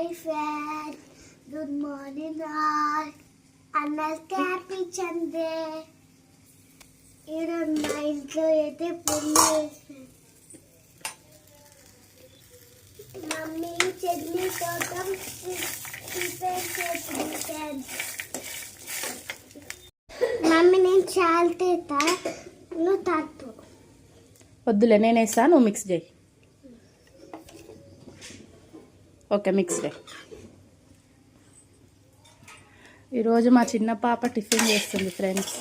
Hi friends, good morning all. అందరికీ happy Sunday. ఈరోజు మా ఇంట్లో అయితే పుల్లు వేసాను. మమ్మీ చట్నీ కోసం ప్రిపేర్ చేసింది ఫ్రెండ్స్. మమ్మీ నేను చాలా తీస్తా, నువ్వు తట్టు. వద్దులే నేను వేస్తా, నువ్వు మిక్స్ చేయి. ఓకే మిక్స్ చేయి. ఈరోజు మా చిన్న పాప టిఫిన్ చేస్తుంది ఫ్రెండ్స్.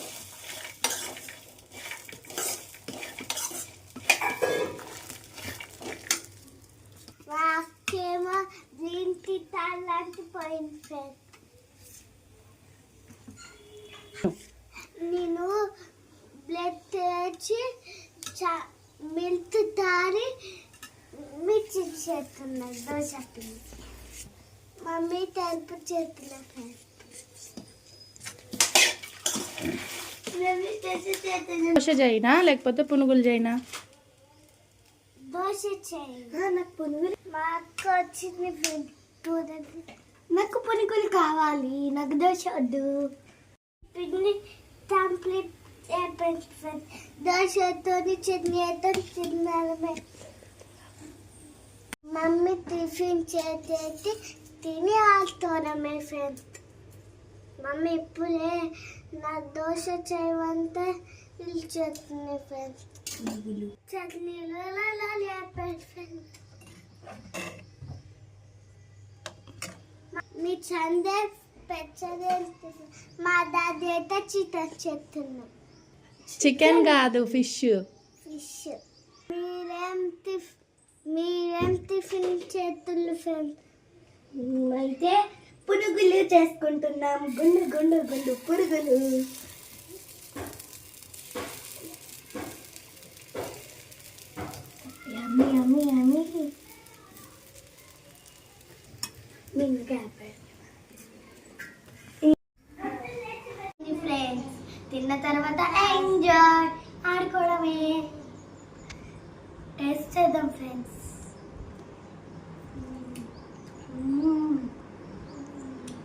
వాకేమో గ్రీన్ టీ తాలాంటి పోయింది ఫ్రెండ్స్. నేను బ్లడ్ తెచ్చి మిల్క్ తారి మిక్సీ చేస్తున్నా దోశ పిండి. మమ్మీ తలుపు చేస్తున్నా ఫ్రెండ్స్. దోశ చేయనా లేకపోతే పునుగులు చేయనా? దోశ చేయి. నాకు పునుగులు మా అక్క వచ్చింది ఫ్రెండ్. నాకు పునుగులు కావాలి, నాకు దోశ వద్దు. పిండి కంప్లీట్ అయిపోయింది ఫ్రెండ్. దోశతో చట్నీ అయితే తిన్నామే. మమ్మీ టిఫిన్ చేసేసి తిని ఆడుతున్నామే ఫ్రెండ్స్. మమ్మీ ఇప్పుడే నా దోశ చేయమంటే పిలిచేస్తుంది ఫ్రెండ్స్. చట్నీలో ఫ్రెండ్స్. మీ సండే పెచ్చదే మా డాడీ అయితే చికెన్ చేస్తున్నా. చికెన్ కాదు, ఫిష్. మీరేం టిఫిన్ చేస్తున్నారు ఫ్రెండ్స్? అయితే పునుగులు చేసుకుంటున్నాం. గుండు గుండు గుండు పురుగులు. యమ్మీ యమ్మీ యమ్మీ. ఫ్రెండ్స్ తిన్న తర్వాత ఎంజాయ్ ఆడుకోవడమే. టేస్ట్ చేద్దాం ఫ్రెండ్స్.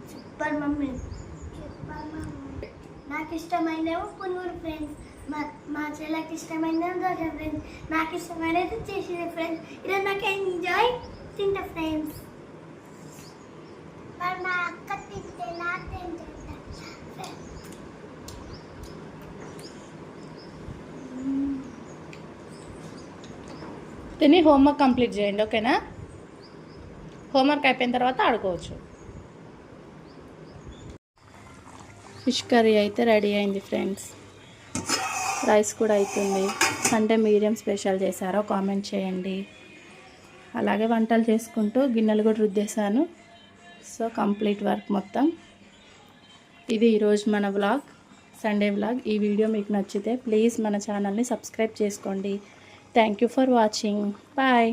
Super mummy. నాకు ఇష్టమైనవి పునుగులు ఫ్రెండ్స్. మా చెల్లెకి ఇష్టమైనవి దోశ ఫ్రెండ్స్. నాకు ఇష్టమైనది చేసింది ఫ్రెండ్స్. ఈరోజు నాకు ఎంజాయ్ తింటా ఫ్రెండ్స్. మరి మా అక్క తింటే నాకు తింటా. తిని హోంవర్క్ కంప్లీట్ చేయండి, ఓకేనా? హోంవర్క్ అయిపోయిన తర్వాత ఆడుకోవచ్చు. ఫిష్ కర్రీ అయితే రెడీ అయింది ఫ్రెండ్స్. రైస్ కూడా అవుతుంది. సండే మీడియం స్పెషల్ చేశారో కామెంట్ చేయండి. అలాగే వంటలు చేసుకుంటూ గిన్నెలు కూడా రుద్దేశాను. సో కంప్లీట్ వర్క్ మొత్తం. ఇది ఈరోజు మన వ్లాగ్, సండే వ్లాగ్. ఈ వీడియో మీకు నచ్చితే ప్లీజ్ మన ఛానల్ని సబ్స్క్రైబ్ చేసుకోండి. Thank you for watching. Bye.